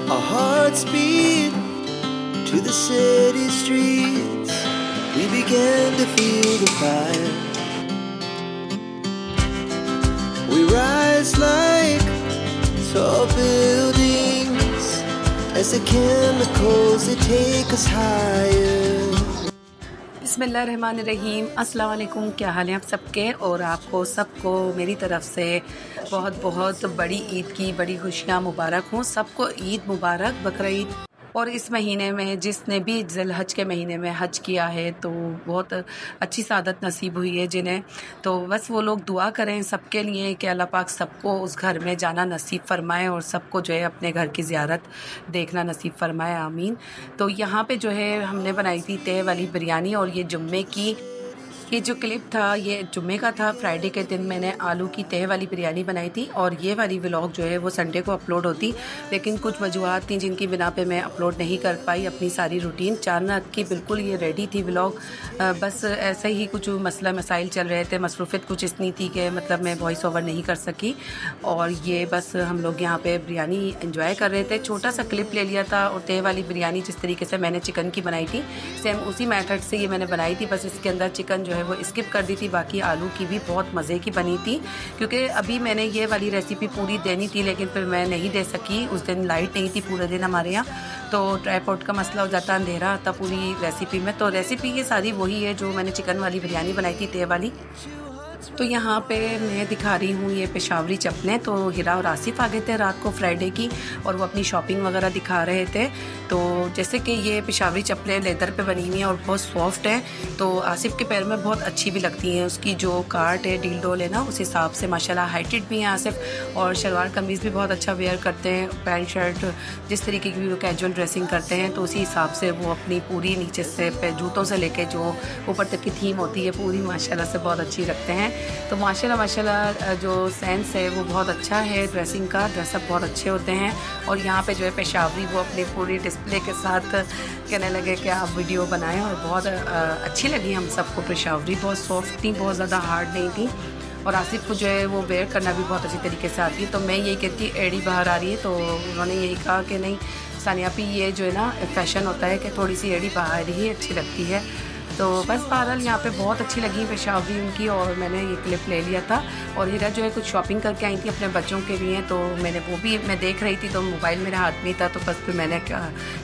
Our hearts beat to the city streets. We began to feel the fire. We rise like tall buildings as the chemicals they take us higher. बिस्मिल्लाहिर्रहमानिर्रहीम। अस्सलाम वालेकुम। क्या हाल है आप सबके? और आपको सबको मेरी तरफ़ से बहुत बहुत बड़ी ईद की बड़ी खुशियाँ मुबारक हों। सबको ईद मुबारक, बकरा ईद। और इस महीने में जिसने भी ज़िलहज के महीने में हज किया है तो बहुत अच्छी सादत नसीब हुई है जिन्हें, तो बस वो लोग दुआ करें सबके लिए कि अल्लाह पाक सबको उस घर में जाना नसीब फ़रमाए और सबको जो है अपने घर की ज़ियारत देखना नसीब फ़रमाए, आमीन। तो यहाँ पे जो है हमने बनाई थी तय वाली बिरयानी। और ये जुम्मे की ये जो क्लिप था ये जुम्मे का था। फ्राइडे के दिन मैंने आलू की तह वाली बिरयानी बनाई थी और ये वाली व्लॉग जो है वो संडे को अपलोड होती, लेकिन कुछ वजूहात थी जिनकी बिना पे मैं अपलोड नहीं कर पाई अपनी सारी रूटीन। चारनाथ की बिल्कुल ये रेडी थी व्लॉग, बस ऐसे ही कुछ मसला मसाइल चल रहे थे, मसरूफ़ियत कुछ इतनी थी कि मतलब मैं वॉइस ओवर नहीं कर सकी। और ये बस हम लोग यहाँ पे बिरयानी एंजॉय कर रहे थे। छोटा सा क्लिप ले लिया था और तह वाली बिरयानी जिस तरीके से मैंने चिकन की बनाई थी सेम उसी मेथड से ये मैंने बनाई थी, बस इसके अंदर चिकन जो है वो स्किप कर दी थी। बाकी आलू की भी बहुत मज़े की बनी थी, क्योंकि अभी मैंने ये वाली रेसिपी पूरी देनी थी लेकिन फिर मैं नहीं दे सकी। उस दिन लाइट नहीं थी पूरे दिन हमारे यहाँ, तो ट्राइपॉड का मसला हो जाता, अंधेरा आता पूरी रेसिपी में। तो रेसिपी ये सारी वही है जो मैंने चिकन वाली बिरयानी बनाई थी तह वाली। तो यहाँ पे मैं दिखा रही हूँ ये पेशावरी चप्पलें। तो हिरा और आसिफ आ गए थे रात को फ्राइडे की और वो अपनी शॉपिंग वगैरह दिखा रहे थे। तो जैसे कि ये पेशावरी चप्पलें लेदर पे बनी हुई हैं और बहुत सॉफ्ट हैं, तो आसिफ के पैर में बहुत अच्छी भी लगती हैं। उसकी जो कार्ट है डील डोल है ना, उस हिसाब से माशाल्लाह हाइटेड भी हैं आसिफ, और शलवार कमीज़ भी बहुत अच्छा वेयर करते हैं, पैंट शर्ट जिस तरीके की भी वो कैजुअल ड्रेसिंग करते हैं तो उसी हिसाब से वो अपनी पूरी नीचे से जूतों से लेके जो ऊपर तक की थीम होती है पूरी माशाल्लाह से बहुत अच्छी रखते हैं। तो माशाल्लाह जो सेंस है वो बहुत अच्छा है ड्रेसिंग का, ड्रेसअप बहुत अच्छे होते हैं। और यहाँ पे जो है पेशावरी वो अपनी पूरी डिस्प्ले के साथ कहने लगे कि आप वीडियो बनाएं, और बहुत अच्छी लगी हम सबको। पेशावरी बहुत सॉफ्ट थी, बहुत ज़्यादा हार्ड नहीं थी, और आसिफ को जो है वो वेयर करना भी बहुत अच्छी तरीके से आती है। तो मैं यही कहती एड़ी बाहर आ रही है, तो उन्होंने यही कहा कि नहीं सानिया पी, ये जो है ना फैशन होता है कि थोड़ी सी एड़ी बाहर ही अच्छी लगती है। तो बस बहरहाल यहाँ पे बहुत अच्छी लगी पेशावरी उनकी, और मैंने ये क्लिप ले लिया था। और हीरा जो है कुछ शॉपिंग करके आई थी अपने बच्चों के लिए, तो मैंने वो भी मैं देख रही थी, तो मोबाइल मेरे हाथ में था, तो बस फिर मैंने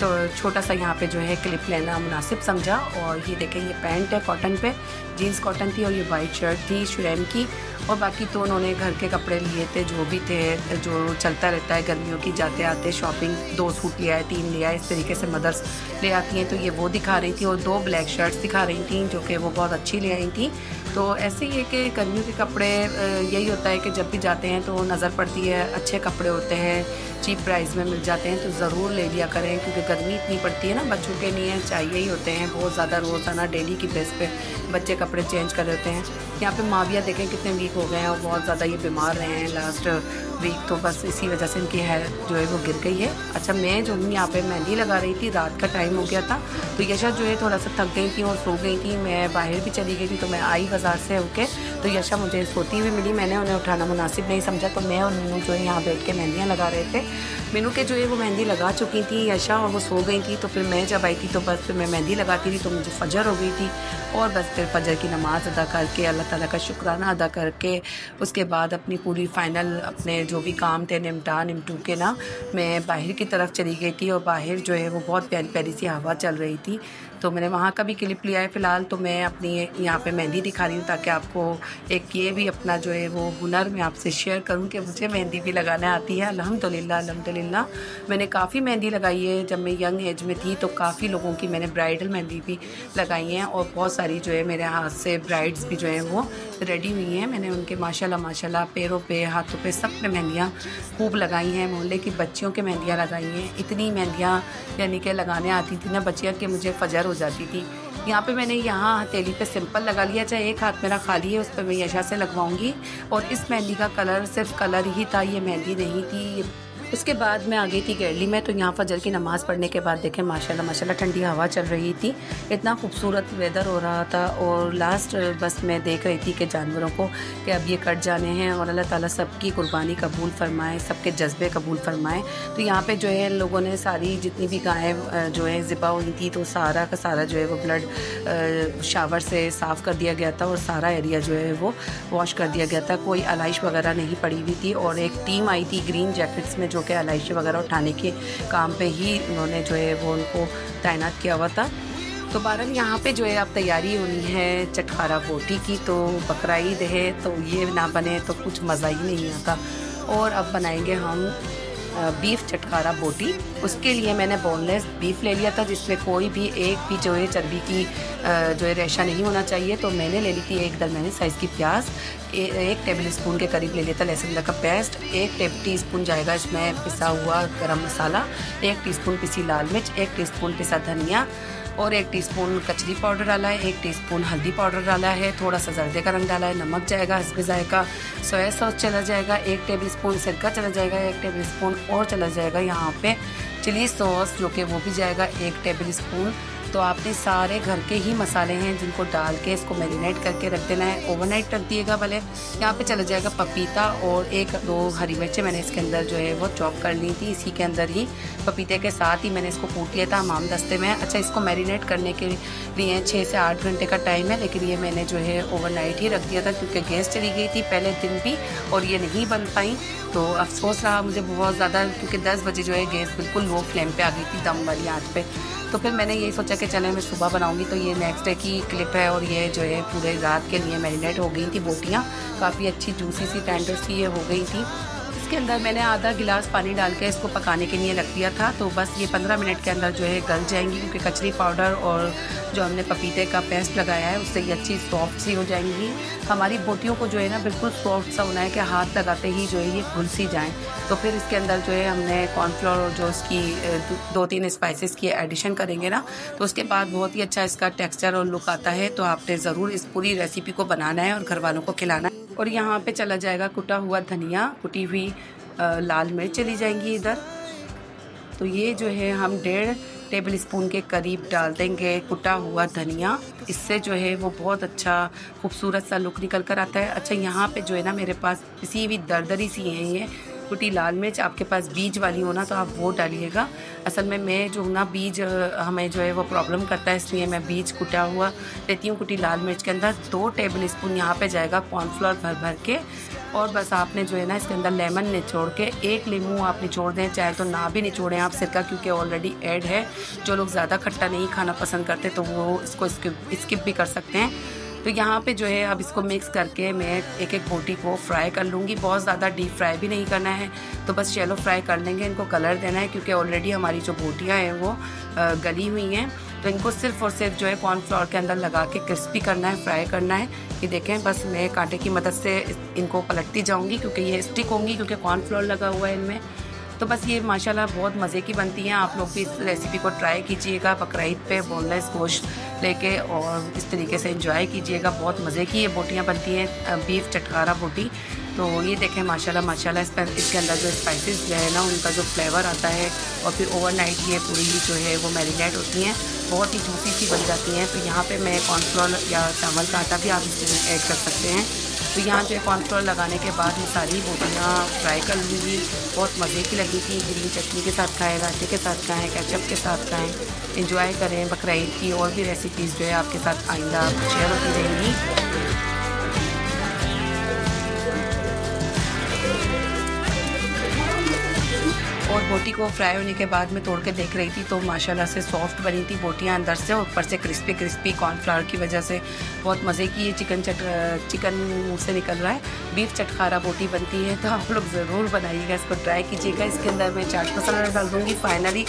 तो छोटा सा यहाँ पे जो है क्लिप लेना मुनासिब समझा। और ये देखें ये पैंट है कॉटन पे, जीन्स कॉटन थी, और ये वाइट शर्ट थी शुरैम की। और बाकी तो उन्होंने घर के कपड़े लिए थे जो भी थे, जो चलता रहता है गर्मियों की, जाते आते शॉपिंग। 2 सूट लिया है, 3 लिया है, इस तरीके से मदर्स ले आती हैं, तो ये वो दिखा रही थी। और 2 ब्लैक शर्ट्स दिखा रही थी जो कि वो बहुत अच्छी ले आई थी। तो ऐसे ही है कि गर्मियों के कपड़े यही होता है कि जब भी जाते हैं तो नज़र पड़ती है, अच्छे कपड़े होते हैं, चीप प्राइस में मिल जाते हैं, तो ज़रूर ले लिया करें, क्योंकि गर्मी इतनी पड़ती है ना, बच्चों के लिए चाहिए ही होते हैं बहुत ज़्यादा। रोज़ाना डेली की बेस पे बच्चे कपड़े चेंज कर देते हैं। यहाँ पे माविया देखें कितने वीक हो गए हैं और बहुत ज़्यादा ये बीमार रहे हैं लास्ट वीक, तो बस इसी वजह से इनकी हेयर जो है वो गिर गई है। अच्छा, मैं जो हूँ यहाँ पे मेहंदी लगा रही थी, रात का टाइम हो गया था, तो यशा जो है थोड़ा सा थक गई थी और सो गई थी। मैं बाहर भी चली गई थी, तो मैं आई बाज़ार से होके, तो यशा मुझे सोती हुई मिली। मैंने उन्हें उठाना मुनासिब नहीं समझा, तो मैं और मीनू जो है यहाँ बैठ के मेहंदियाँ लगा रहे थे। मीनू के जो है वो मेहंदी लगा चुकी थी यशा, और वो सो गई थी। तो फिर मैं जब आई थी तो बस फिर मैं मेहंदी लगाती थी, तो मुझे फजर हो गई थी। और बस फिर फजर की नमाज़ अदा करके, अल्लाह ताला का शुक्राना अदा करके, उसके बाद अपनी पूरी फ़ाइनल अपने जो भी काम थे निमटू के ना, मैं बाहर की तरफ चली गई थी। और बाहर जो है वो बहुत प्यारी प्यारी सी हवा चल रही थी, तो मैंने वहाँ का भी क्लिप लिया है फ़िलहाल। तो मैं अपनी यहाँ पे मेहंदी दिखा रही हूँ ताकि आपको एक ये भी अपना जो है वो हुनर मैं आपसे शेयर करूँ कि मुझे मेहंदी भी लगाना आती है। अल्हम्दुलिल्लाह अल्हम्दुलिल्लाह। मैंने काफ़ी मेहंदी लगाई है जब मैं यंग एज में थी, तो काफ़ी लोगों की मैंने ब्राइडल मेहंदी भी लगाई हैं, और बहुत सारी जो है मेरे हाथ से ब्राइड्स भी जो हैं वो रेडी हुई हैं। मैंने उनके माशाल्लाह माशाल्लाह पैरों पे, हाथों पे, सब पे मेहंदियाँ खूब लगाई हैं। मोहल्ले की बच्चियों के मेहंदियाँ लगाई हैं। इतनी मेहंदियाँ यानी कि लगाने आती थी ना बच्चियाँ कि मुझे फजर हो जाती थी। यहाँ पे मैंने यहाँ हथेली पे सिंपल लगा लिया, चाहे एक हाथ मेरा खाली है उस पर मैं यशा से लगवाऊंगी। और इस मेहंदी का कलर सिर्फ कलर ही था, ये मेहंदी नहीं थी। उसके बाद मैं आ गई थी गैरली में। तो यहाँ फजर की नमाज़ पढ़ने के बाद देखें माशाल्लाह माशाल्लाह ठंडी हवा चल रही थी, इतना खूबसूरत वेदर हो रहा था। और लास्ट बस मैं देख रही थी कि जानवरों को कि अब ये कट जाने हैं और अल्लाह ताला सबकी कुर्बानी कबूल फरमाए, सबके जज्बे कबूल फरमाए। तो यहाँ पे जो है लोगों ने सारी जितनी भी गायें जो है ज़िबा हुई थी तो सारा का सारा जो है वो ब्लड शावर से साफ़ कर दिया गया था और सारा एरिया जो है वो वॉश कर दिया गया था। कोई आलाइश वगैरह नहीं पड़ी हुई थी और एक टीम आई थी ग्रीन जैकेट्स में जो कि आलाइशें वगैरह उठाने के काम पे ही उन्होंने जो है वो उनको तैनात किया हुआ था। तो बहरहाल यहाँ पे जो है अब तैयारी होनी है चटखारा बोटी की। तो बकरा ईद है तो ये ना बने तो कुछ मज़ा ही नहीं आता। और अब बनाएंगे हम बीफ चटखारा बोटी। उसके लिए मैंने बोनलेस बीफ ले लिया था जिसमें कोई भी एक भी जो है चर्बी की जो है रेशा नहीं होना चाहिए। तो मैंने ले ली थी एक दरमियानी साइज़ की प्याज, एक टेबल स्पून के करीब ले लिया था लहसुन का पेस्ट, एक टीस्पून जाएगा इसमें पिसा हुआ गरम मसाला, 1 टीस्पून पिसी लाल मिर्च, 1 टीस्पून पिसा धनिया और 1 टीस्पून कचरी पाउडर डाला है, 1 टीस्पून हल्दी पाउडर डाला है, थोड़ा सा जर्दे का रंग डाला है, नमक जाएगा हस्बे जायका, सोया सॉस चला जाएगा, 1 टेबल स्पून सिरका चला जाएगा, 1 टेबल स्पून और चला जाएगा यहाँ पे चिली सॉस जो कि वो भी जाएगा 1 टेबल स्पून। तो आपने सारे घर के ही मसाले हैं जिनको डाल के इसको मैरिनेट करके रख देना है, ओवरनाइट रख दिएगा भले। यहाँ पे चला जाएगा पपीता और 1-2 हरी मिर्चें मैंने इसके अंदर जो है वो चॉप कर ली थी, इसी के अंदर ही पपीते के साथ ही मैंने इसको कूट लिया था हमाम दस्ते में। अच्छा, इसको मैरिनेट करने के लिए 6 से 8 घंटे का टाइम है, लेकिन ये मैंने जो है ओवरनाइट ही रख दिया था क्योंकि गैस चली गई थी पहले दिन भी और ये नहीं बन पाई। तो अफसोस रहा मुझे बहुत ज़्यादा क्योंकि 10 बजे जो है गैस बिल्कुल लो फ्लेम पे आ गई थी दम वाली आंच पे। तो फिर मैंने यही सोचा कि चले मैं सुबह बनाऊंगी। तो ये नेक्स्ट डे की क्लिप है और ये जो है पूरे रात के लिए मैरिनेट हो गई थी बोटियाँ, काफ़ी अच्छी जूसी सी टेंडर सी ये हो गई थी। इसके अंदर मैंने आधा गिलास पानी डाल के इसको पकाने के लिए रख दिया था। तो बस ये 15 मिनट के अंदर जो है गल जाएंगी क्योंकि कचरी पाउडर और जो हमने पपीते का पेस्ट लगाया है उससे ये अच्छी सॉफ्ट सी हो जाएंगी। हमारी बोटियों को जो है ना बिल्कुल सॉफ्ट सा होना है कि हाथ लगाते ही जो है ये घुल सी जाएँ। तो फिर इसके अंदर जो है हमने कॉर्नफ्लोर और जो इसकी 2-3 स्पाइसेस की एडिशन करेंगे ना तो उसके बाद बहुत ही अच्छा इसका टेक्सचर और लुक आता है। तो आपने ज़रूर इस पूरी रेसिपी को बनाना है और घर वालों को खिलाना है। और यहाँ पे चला जाएगा कुटा हुआ धनिया, कुटी हुई लाल मिर्च चली जाएंगी इधर। तो ये जो है हम 1.5 टेबल स्पून के करीब डाल देंगे कुटा हुआ धनिया, इससे जो है वो बहुत अच्छा खूबसूरत सा लुक निकल कर आता है। अच्छा, यहाँ पे जो है ना मेरे पास पिसी हुई दरदरी सी है ये कुटी लाल मिर्च, आपके पास बीज वाली हो ना तो आप वो डालिएगा। असल में मैं जो ना बीज हमें जो है वो प्रॉब्लम करता है इसलिए मैं बीज कुटा हुआ लेती हूँ। कुटी लाल मिर्च के अंदर 2 टेबल स्पून यहाँ पे जाएगा कॉर्नफ्लोर भर के। और बस आपने जो है ना इसके अंदर लेमन निचोड़ के 1 नींबू आप निचोड़ दें, चाहे तो ना भी निचोड़ें आप सिरका क्योंकि ऑलरेडी ऐड है। जो लोग ज़्यादा खट्टा नहीं खाना पसंद करते तो वो इसको स्किप भी कर सकते हैं। तो यहाँ पे जो है अब इसको मिक्स करके मैं एक बोटी को फ्राई कर लूँगी। बहुत ज़्यादा डीप फ्राई भी नहीं करना है, तो बस शैलो फ्राई कर लेंगे। इनको कलर देना है क्योंकि ऑलरेडी हमारी जो बोटियाँ हैं वो गली हुई हैं। तो इनको सिर्फ़ और सिर्फ जो है कॉर्नफ्लोर के अंदर लगा के क्रिस्पी करना है, फ्राई करना है। ये देखें बस मैं कांटे की मदद से इनको पलटती जाऊँगी क्योंकि ये स्टिक होंगी क्योंकि कॉर्नफ्लोर लगा हुआ है इनमें। तो बस ये माशाल्लाह बहुत मज़े की बनती हैं। आप लोग भी इस रेसिपी को ट्राई कीजिएगा बकरा ईद पे बोनलेस गोश्त लेके और इस तरीके से एंजॉय कीजिएगा। बहुत मज़े की ये बोटियाँ बनती हैं, बीफ चटखारा बोटी। तो ये देखें माशाल्लाह माशाल्लाह इसके अंदर जो स्पाइसेस जो है ना उनका जो फ्लेवर आता है और फिर ओवरनाइट ये पूरी जो है वो मैरिनेट होती हैं, बहुत ही जूसी सी बन जाती हैं। तो यहाँ पे मैं कॉर्नफ्लोर या चावल का आटा भी आप इसमें ऐड कर सकते हैं। तो यहाँ जो है कॉर्नफ्लोर लगाने के बाद ये सारी बोटियाँ फ्राई कर लूँगी। बहुत मज़े की लगी थी। ग्रीन चटनी के साथ खाएं, रायते के साथ खाएं, केचप के साथ खाएं, एंजॉय करें। बकरा ईद की और भी रेसिपीज़ जो है आपके साथ आइंदा शेयर होती रहेंगी। और बोटी को फ्राई होने के बाद मैं तोड़ के देख रही थी तो माशाल्लाह से सॉफ्ट बनी थी बोटियाँ अंदर से, ऊपर से क्रिस्पी कॉर्नफ्लावर की वजह से बहुत मज़े की ये चिकन मुँह से निकल रहा है। बीफ चटखारा बोटी बनती है तो आप लोग ज़रूर बनाइएगा, इसको ट्राई कीजिएगा। इसके अंदर मैं चाट मसाला डाल दूँगी फाइनली।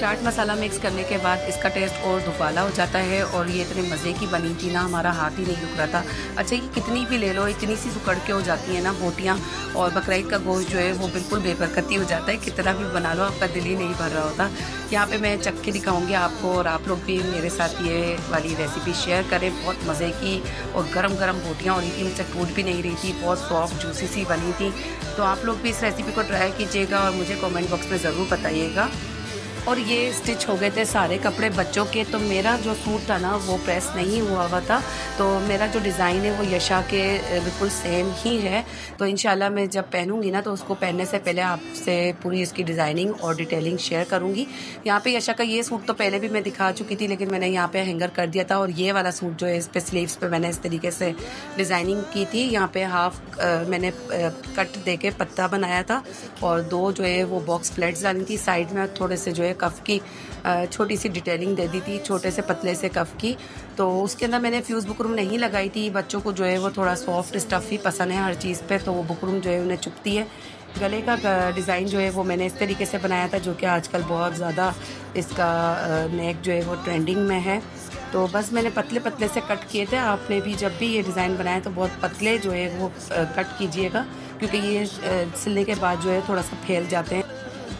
चाट मसाला मिक्स करने के बाद इसका टेस्ट और दुबाला हो जाता है और ये इतने मज़े की बनी थी ना, हमारा हाथ ही नहीं रुक रहा था। अच्छा, ये कितनी भी ले लो, इतनी सी सुकड़ के हो जाती है ना बोटियाँ, और बकरा ईद का गोश्त जो है वो बिल्कुल बेबरकती हो जाता है, कितना भी बना लो आपका दिल ही नहीं भर रहा होता। यहाँ पे मैं चख के दिखाऊंगी आपको, और आप लोग भी मेरे साथ ये वाली रेसिपी शेयर करें। बहुत मज़े की और गरम गरम बोटियाँ हो रही थी, मुझसे टूट भी नहीं रही थी, बहुत सॉफ्ट जूसी सी बनी थी। तो आप लोग भी इस रेसिपी को ट्राई कीजिएगा और मुझे कमेंट बॉक्स में ज़रूर बताइएगा। और ये स्टिच हो गए थे सारे कपड़े बच्चों के। तो मेरा जो सूट था ना वो प्रेस नहीं हुआ था, तो मेरा जो डिज़ाइन है वो यशा के बिल्कुल सेम ही है। तो इंशाल्लाह मैं जब पहनूंगी ना तो उसको पहनने से पहले आपसे पूरी इसकी डिज़ाइनिंग और डिटेलिंग शेयर करूंगी। यहाँ पे यशा का ये सूट तो पहले भी मैं दिखा चुकी थी, लेकिन मैंने यहाँ पे हैंगर कर दिया था। और ये वाला सूट जो है इस पर स्लीव्स पे मैंने इस तरीके से डिज़ाइनिंग की थी। यहाँ पे हाफ मैंने कट दे के पत्ता बनाया था, और 2 जो है वो बॉक्स फ्लैट्स डाली थी। साइड में थोड़े से जो है कफ़ की छोटी सी डिटेलिंग दे दी थी, छोटे से पतले से कफ़ की। तो उसके अंदर मैंने फ्यूज़ बुकरम नहीं लगाई थी। बच्चों को जो है वो थोड़ा सॉफ्ट स्टफ़ ही पसंद है हर चीज़ पे, तो वो बुकरम जो है उन्हें चुभती है। गले का डिज़ाइन जो है वो मैंने इस तरीके से बनाया था, जो कि आजकल बहुत ज़्यादा इसका नेक जो है वो ट्रेंडिंग में है। तो बस मैंने पतले पतले से कट किए थे। आपने भी जब भी ये डिज़ाइन बनाए तो बहुत पतले जो है वो कट कीजिएगा, क्योंकि ये सिलने के बाद जो है थोड़ा सा फैल जाते हैं।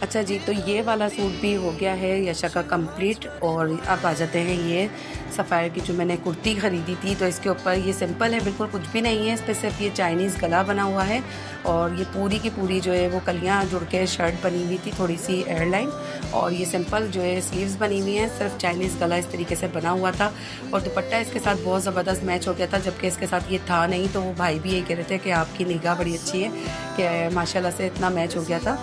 अच्छा जी, तो ये वाला सूट भी हो गया है यशा का कंप्लीट। और अब आ जाते हैं ये सफ़ायर की जो मैंने कुर्ती ख़रीदी थी। तो इसके ऊपर ये सिंपल है, बिल्कुल कुछ भी नहीं है, इस पर सिर्फ ये चाइनीज़ गला बना हुआ है, और ये पूरी की पूरी जो है वो कलियाँ जुड़ के शर्ट बनी हुई थी, थोड़ी सी एयरलाइन। और ये सिंपल जो है स्लीव्स बनी हुई हैं, सिर्फ चाइनीज़ गला इस तरीके से बना हुआ था। और दुपट्टा इसके साथ बहुत ज़बरदस्त मैच हो गया था, जबकि इसके साथ ये था नहीं। तो वो भाई भी यही कह रहे थे कि आपकी निगाह बड़ी अच्छी है, कि माशाल्लाह से इतना मैच हो गया था।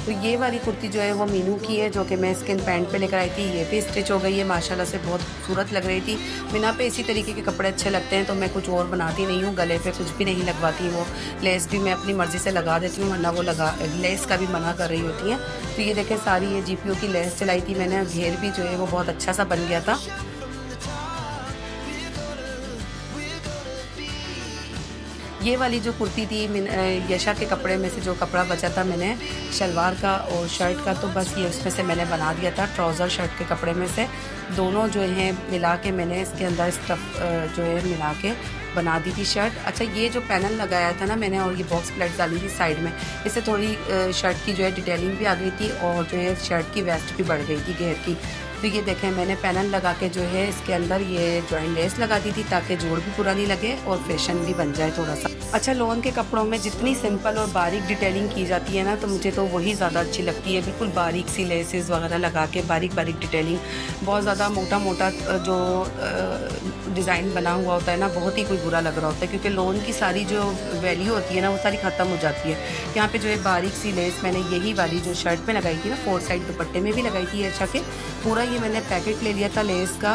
तो ये वाली कुर्ती जो है वो मीनू की है, जो कि मैं स्किन पैंट पे लेकर आई थी। ये भी स्टिच हो गई है, माशाल्लाह से बहुत खूबसूरत लग रही थी। मीना पे इसी तरीके के कपड़े अच्छे लगते हैं, तो मैं कुछ और बनाती नहीं हूँ, गले पे कुछ भी नहीं लगवाती। वो लेस भी मैं अपनी मर्ज़ी से लगा देती हूँ, वरना वो लेस का भी मना कर रही होती हैं। तो ये देखें, सारी ये GPO की लेस चलाई थी मैंने, घेर भी जो है वो बहुत अच्छा सा बन गया था। ये वाली जो कुर्ती थी यशा के कपड़े में से जो कपड़ा बचा था मैंने शलवार का और शर्ट का, तो बस ये उसमें से मैंने बना दिया था। ट्राउज़र शर्ट के कपड़े में से दोनों जो हैं मिला के मैंने इसके अंदर स्टफ़ जो है मिला के बना दी थी शर्ट। अच्छा, ये जो पैनल लगाया था ना मैंने, और ये बॉक्स प्लेट डाली थी साइड में, इससे थोड़ी शर्ट की जो है डिटेलिंग भी आ गई थी, और जो है शर्ट की वेस्ट भी बढ़ गई थी घेर की। तो ये देखें, मैंने पैनल लगा के जो है इसके अंदर ये जॉइंट लेस लगा दी थी, ताकि जोड़ भी पूरा नहीं लगे और फैशन भी बन जाए थोड़ा सा। अच्छा, लॉन के कपड़ों में जितनी सिंपल और बारीक डिटेलिंग की जाती है ना, तो मुझे तो वही ज़्यादा अच्छी लगती है। बिल्कुल बारीक सी लेसेस वगैरह लगा के बारीक बारीक डिटेलिंग, बहुत ज़्यादा मोटा मोटा जो डिज़ाइन बना हुआ होता है ना, बहुत ही कोई बुरा लग रहा होता है, क्योंकि लॉन की सारी जो वैल्यू होती है ना वो सारी ख़त्म हो जाती है। यहाँ पे जो है बारीक सी लेस मैंने यही वाली जो शर्ट में लगाई थी ना, 4 साइड दुपट्टे में भी लगाई थी अच्छा के। पूरा ये मैंने पैकेट ले लिया था लेस का।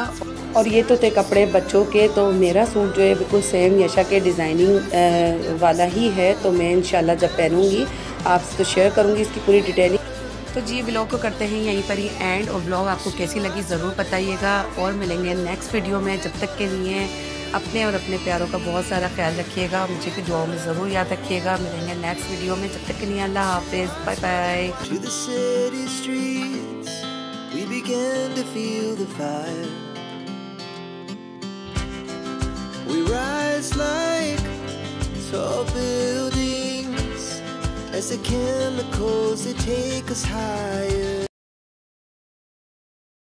और ये तो थे कपड़े बच्चों के। तो मेरा सूट जो है बिल्कुल सेम यशा के डिज़ाइनिंग वाला ही है। तो मैं इंशाल्लाह जब पहनूंगी आपसे तो शेयर करूंगी इसकी पूरी डिटेलिंग। तो जी, ब्लॉग को करते हैं यहीं पर ही एंड, और ब्लॉग आपको कैसी लगी ज़रूर बताइएगा, और मिलेंगे नेक्स्ट वीडियो में। जब तक के लिए अपने और अपने प्यारों का बहुत सारा ख्याल रखिएगा, मुझे भी दुआओं में ज़रूर याद रखिएगा। मिलेंगे नेक्स्ट वीडियो में, जब तक के लिए अल्लाह हाफिज़, bye bye. To the city streets, we began to feel the fire. We rise like tall buildings as the chemicals they take us higher.